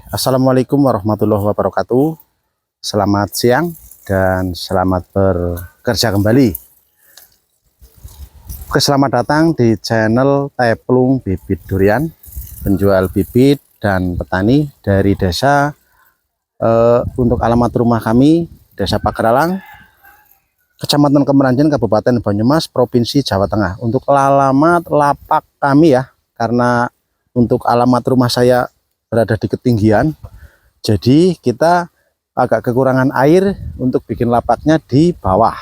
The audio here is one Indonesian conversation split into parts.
Assalamualaikum warahmatullahi wabarakatuh. Selamat siang dan selamat bekerja kembali. Oke, selamat datang di channel Teplung Bibit Durian, penjual bibit dan petani dari desa. Untuk alamat rumah kami, Desa Pagralang, Kecamatan Kemeranjen, Kabupaten Banyumas, Provinsi Jawa Tengah. Untuk alamat lapak kami ya, karena untuk alamat rumah saya berada di ketinggian, jadi kita agak kekurangan air untuk bikin lapaknya di bawah.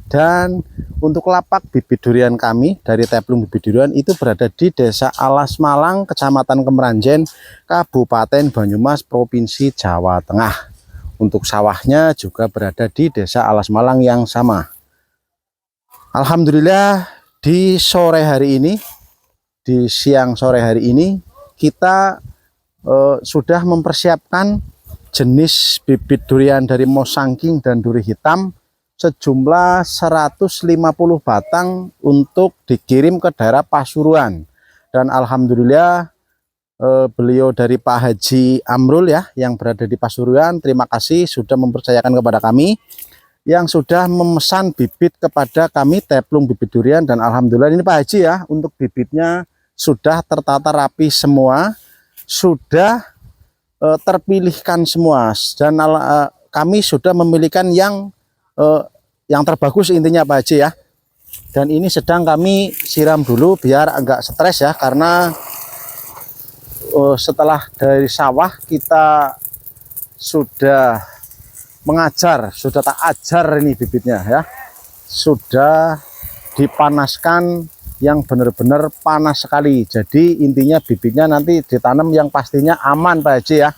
Dan untuk lapak bibit durian kami dari Teplung Bibit Durian itu berada di Desa Alas Malang, Kecamatan Kemeranjen, Kabupaten Banyumas, Provinsi Jawa Tengah. Untuk sawahnya juga berada di Desa Alas Malang yang sama. Alhamdulillah di sore hari ini, di siang sore hari ini kita sudah mempersiapkan jenis bibit durian dari Mosangking dan duri hitam sejumlah 150 batang untuk dikirim ke daerah Pasuruan. Dan alhamdulillah beliau dari Pak Haji Amrul ya, yang berada di Pasuruan, terima kasih sudah mempercayakan kepada kami, yang sudah memesan bibit kepada kami Teplung Bibit Durian. Dan alhamdulillah ini Pak Haji ya, untuk bibitnya sudah tertata rapi semua, sudah terpilihkan semua, dan kami sudah memilihkan yang terbagus intinya Pak Haji ya. Dan ini sedang kami siram dulu biar agak stres ya, karena setelah dari sawah kita sudah mengajar, sudah tak ajar ini bibitnya ya, sudah dipanaskan yang benar-benar panas sekali. Jadi intinya bibitnya nanti ditanam yang pastinya aman Pak Haji ya.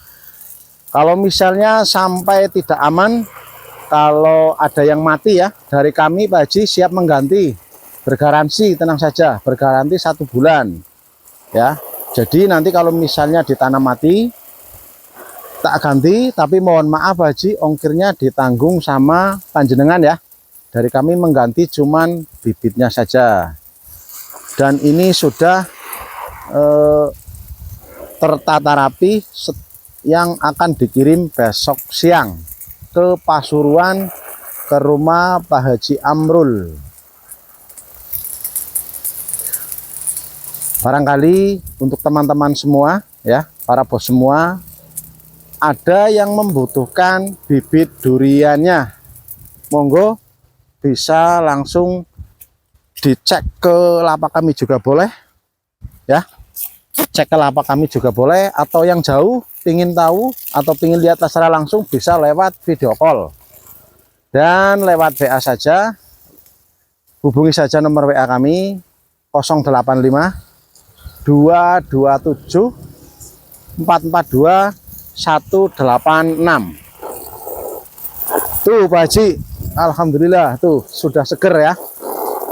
Kalau misalnya sampai tidak aman, kalau ada yang mati ya, dari kami Pak Haji siap mengganti, bergaransi, tenang saja, bergaransi 1 bulan ya. Jadi nanti kalau misalnya ditanam mati tak ganti, tapi mohon maaf Pak Haji, ongkirnya ditanggung sama panjenengan ya. Dari kami mengganti cuman bibitnya saja. Dan ini sudah tertata rapi yang akan dikirim besok siang ke Pasuruan, ke rumah Pak Haji Amrul. Barangkali untuk teman-teman semua ya, para bos semua, ada yang membutuhkan bibit duriannya, monggo bisa langsung dicek ke lapak kami juga boleh ya, cek ke lapak kami juga boleh, atau yang jauh ingin tahu atau ingin lihat secara langsung bisa lewat video call dan lewat WA saja. Hubungi saja nomor WA kami 085 227 442 186. Tuh Pak Haji, alhamdulillah tuh sudah seger ya.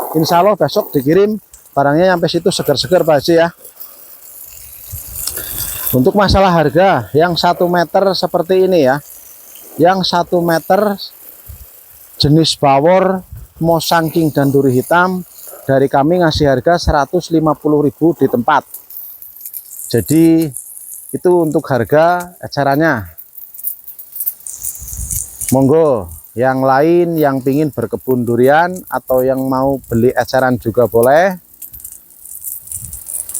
Insya Allah besok dikirim barangnya sampai situ segar-segar Pak Haji ya. Untuk masalah harga, yang 1 meter seperti ini ya, yang 1 meter jenis bawor Mosangking dan duri hitam, dari kami ngasih harga 150.000 di tempat. Jadi itu untuk harga ecerannya. Monggo yang lain yang pingin berkebun durian atau yang mau beli eceran juga boleh,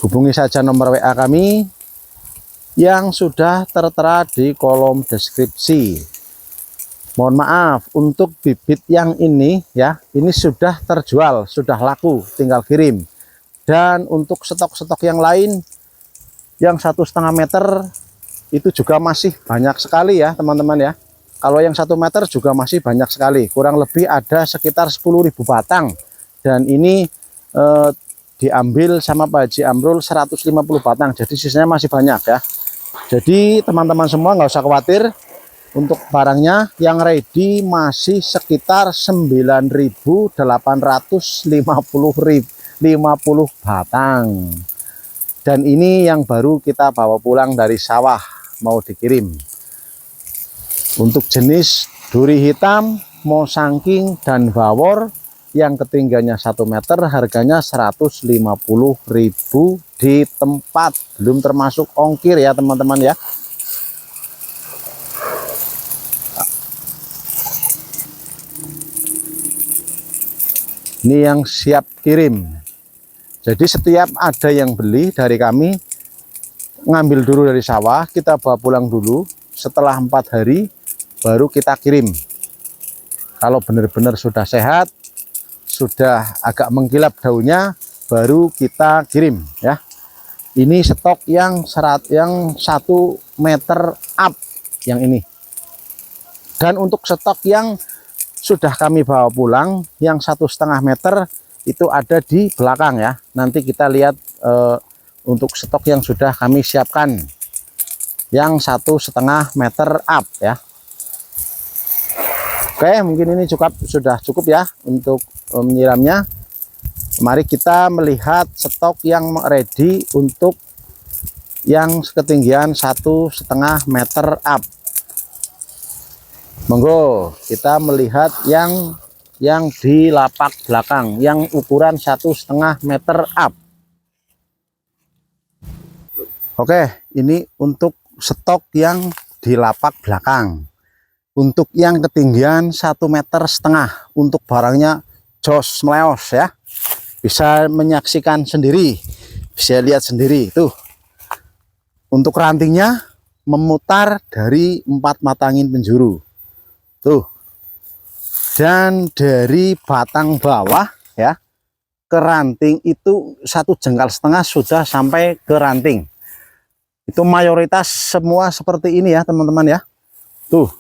hubungi saja nomor WA kami yang sudah tertera di kolom deskripsi. Mohon maaf untuk bibit yang ini ya, ini sudah terjual, sudah laku, tinggal kirim. Dan untuk stok-stok yang lain yang 1,5 meter itu juga masih banyak sekali ya teman-teman ya. Kalau yang 1 meter juga masih banyak sekali, kurang lebih ada sekitar 10.000 batang. Dan ini diambil sama Pak Haji Amrul 150 batang, jadi sisanya masih banyak ya. Jadi teman-teman semua nggak usah khawatir, untuk barangnya yang ready masih sekitar 9.850 batang. Dan ini yang baru kita bawa pulang dari sawah mau dikirim. Untuk jenis duri hitam, Mosangking dan bawor yang ketinggiannya 1 meter harganya 150.000 di tempat, belum termasuk ongkir ya teman-teman ya. Ini yang siap kirim. Jadi setiap ada yang beli dari kami, ngambil dulu dari sawah, kita bawa pulang dulu. Setelah 4 hari baru kita kirim. Kalau benar-benar sudah sehat, sudah agak mengkilap daunnya, baru kita kirim ya. Ini stok yang 1 meter up yang ini. Dan untuk stok yang sudah kami bawa pulang yang 1,5 meter itu ada di belakang ya. Nanti kita lihat untuk stok yang sudah kami siapkan yang 1,5 meter up ya. Oke, mungkin ini sudah cukup ya untuk menyiramnya. Mari kita melihat stok yang ready untuk yang ketinggian 1,5 meter up. Monggo kita melihat yang di lapak belakang yang ukuran 1,5 meter up. Oke, ini untuk stok yang di lapak belakang. Untuk yang ketinggian 1,5 meter, untuk barangnya jos meleos ya. Bisa menyaksikan sendiri, bisa lihat sendiri tuh. Untuk rantingnya memutar dari 4 mata angin penjuru. Tuh. Dan dari batang bawah ya ke ranting itu 1,5 jengkal sudah sampai ke ranting. Itu mayoritas semua seperti ini ya teman-teman ya. Tuh.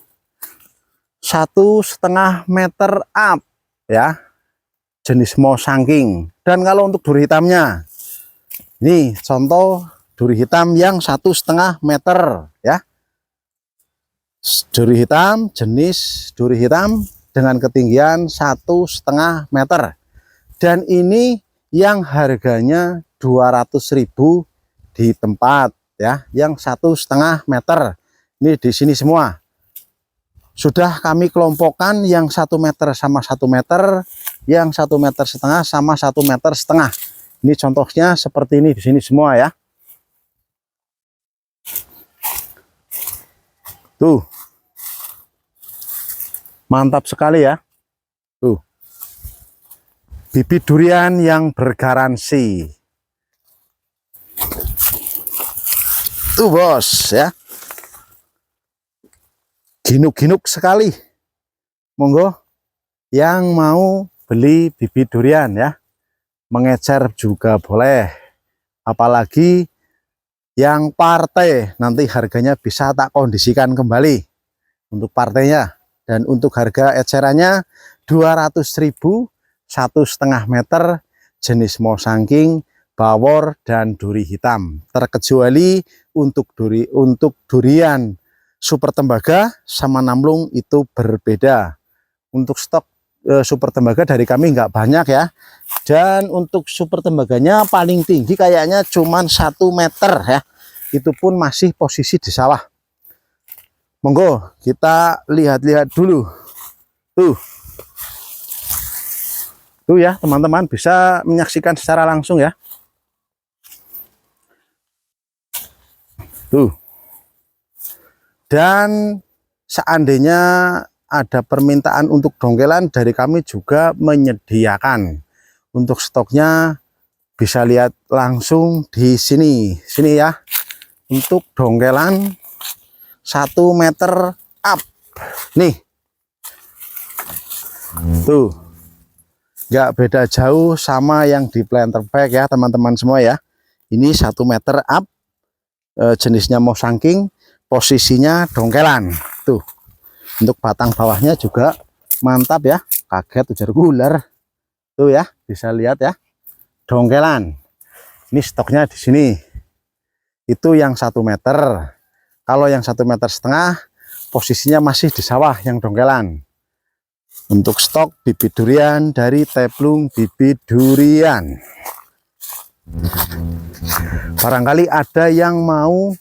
1,5 meter up ya, jenis Mosangking. Dan kalau untuk duri hitamnya, ini contoh duri hitam yang 1,5 meter ya. Duri hitam, jenis duri hitam dengan ketinggian 1,5 meter. Dan ini yang harganya 200.000 di tempat ya, yang 1,5 meter. Ini di sini semua. Sudah kami kelompokkan yang 1 meter sama 1 meter, yang 1,5 meter sama 1,5 meter. Ini contohnya seperti ini di sini semua ya. Tuh. Mantap sekali ya. Tuh. Bibit durian yang bergaransi. Tuh bos ya. Ginuk-ginuk sekali. Monggo yang mau beli bibit durian ya, mengecer juga boleh. Apalagi yang partai, nanti harganya bisa tak kondisikan kembali untuk partainya. Dan untuk harga ecerannya 200.000, 1,5 meter, jenis Mosangking, bawor dan duri hitam. Terkecuali untuk durian super tembaga sama namlung itu berbeda. Untuk stok super tembaga dari kami nggak banyak ya. Dan untuk super tembaganya paling tinggi kayaknya cuman 1 meter ya. Itu pun masih posisi di sawah. Monggo kita lihat-lihat dulu. Tuh. Tuh ya teman-teman, bisa menyaksikan secara langsung ya. Tuh. Dan seandainya ada permintaan untuk dongkelan, dari kami juga menyediakan. Untuk stoknya bisa lihat langsung di sini ya. Untuk dongkelan 1 meter up nih. Tuh, nggak beda jauh sama yang di planter bag ya teman-teman semua ya. Ini 1 meter up, jenisnya Mosangking. Posisinya dongkelan tuh. Untuk batang bawahnya juga mantap ya, kaget ujar gular tuh ya, bisa lihat ya, dongkelan. Ini stoknya di sini itu yang 1 meter. Kalau yang 1,5 meter posisinya masih di sawah yang dongkelan. Untuk stok bibit durian dari Teplung Bibit Durian. Barangkali ada yang mau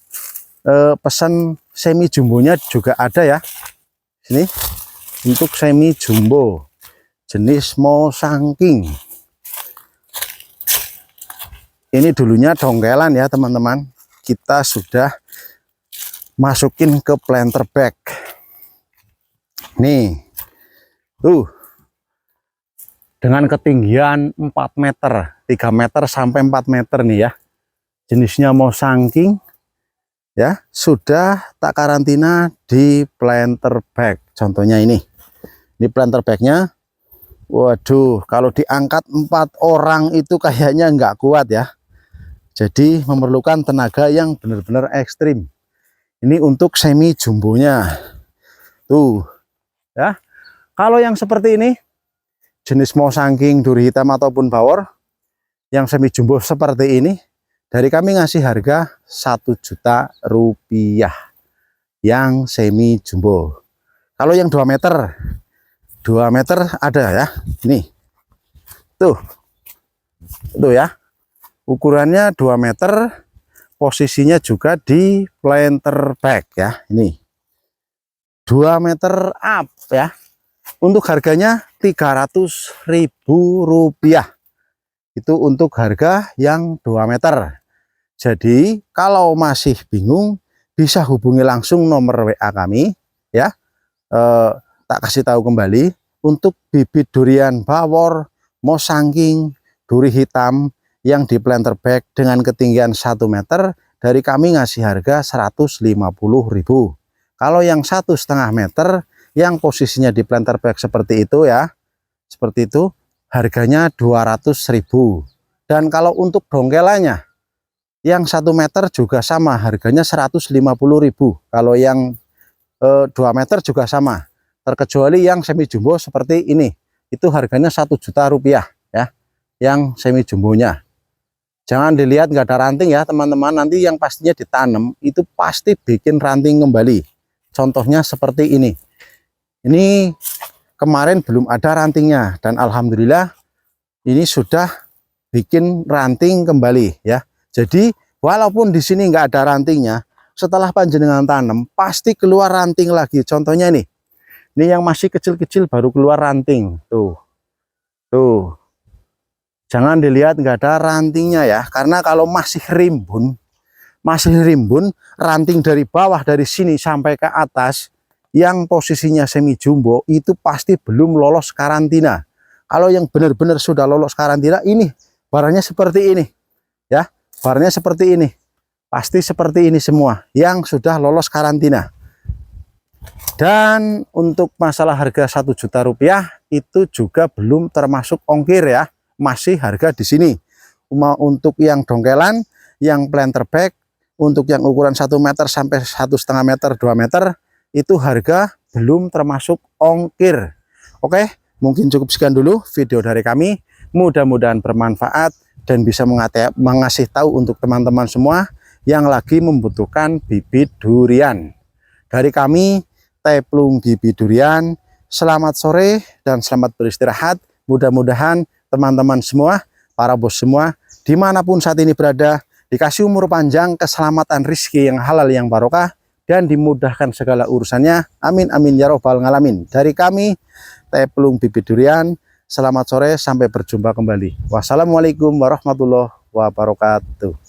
pesan semi jumbonya juga ada ya. Ini untuk semi jumbo jenis Mosangking. Ini dulunya dongkelan ya teman-teman. Kita sudah masukin ke planter bag. Nih. Tuh. dengan ketinggian 4 meter, 3 meter sampai 4 meter nih ya. Jenisnya Mosangking ya, sudah tak karantina di planter bag. Contohnya ini planter bagnya. Waduh, kalau diangkat 4 orang itu kayaknya nggak kuat ya. Jadi memerlukan tenaga yang benar-benar ekstrim. Ini untuk semi jumbonya. Tuh ya. Kalau yang seperti ini jenis Mosangking duri hitam ataupun bawor yang semi jumbo seperti ini, dari kami ngasih harga 1 juta rupiah yang semi jumbo. Kalau yang 2 meter ada ya, ini tuh ya, ukurannya 2 meter, posisinya juga di planter bag ya, ini 2 meter up ya. Untuk harganya 300.000 rupiah. Itu untuk harga yang 2 meter. Jadi kalau masih bingung, bisa hubungi langsung nomor WA kami ya. Tak kasih tahu kembali, untuk bibit durian bawor, Mosangking, duri hitam yang di planter bag dengan ketinggian 1 meter, dari kami ngasih harga 150.000. Kalau yang 1,5 meter yang posisinya di planter bag seperti itu ya, seperti itu, harganya 200.000. Dan kalau untuk dongkelannya yang 1 meter juga sama, harganya 150.000. Kalau yang 2 meter juga sama, terkecuali yang semi jumbo seperti ini, itu harganya 1 juta rupiah ya, yang semi jumbonya. Jangan dilihat nggak ada ranting ya teman-teman, nanti yang pastinya ditanam itu pasti bikin ranting kembali. Contohnya seperti ini kemarin belum ada rantingnya, dan alhamdulillah ini sudah bikin ranting kembali ya. Jadi walaupun di sini nggak ada rantingnya, setelah panjenengan tanam pasti keluar ranting lagi. Contohnya ini yang masih kecil-kecil baru keluar ranting tuh. Jangan dilihat nggak ada rantingnya ya, karena kalau masih rimbun ranting dari bawah, dari sini sampai ke atas yang posisinya semi jumbo itu pasti belum lolos karantina. Kalau yang benar-benar sudah lolos karantina, ini barangnya seperti ini ya, barangnya seperti ini, pasti seperti ini semua yang sudah lolos karantina. Dan untuk masalah harga 1 juta rupiah itu juga belum termasuk ongkir ya, masih harga di sini. Untuk yang dongkelan, yang planter bag, untuk yang ukuran 1 meter sampai 1,5 meter, 2 meter, itu harga belum termasuk ongkir. Oke, mungkin cukup sekian dulu video dari kami. Mudah-mudahan bermanfaat dan bisa mengasih tahu untuk teman-teman semua yang lagi membutuhkan bibit durian. Dari kami, Teplung Bibit Durian, selamat sore dan selamat beristirahat. Mudah-mudahan teman-teman semua, para bos semua, dimanapun saat ini berada, dikasih umur panjang, keselamatan, rizki yang halal, yang barokah, dan dimudahkan segala urusannya. Amin amin ya robbal alamin. Dari kami, Teplung Bibit Durian, selamat sore, sampai berjumpa kembali. Wassalamualaikum warahmatullahi wabarakatuh.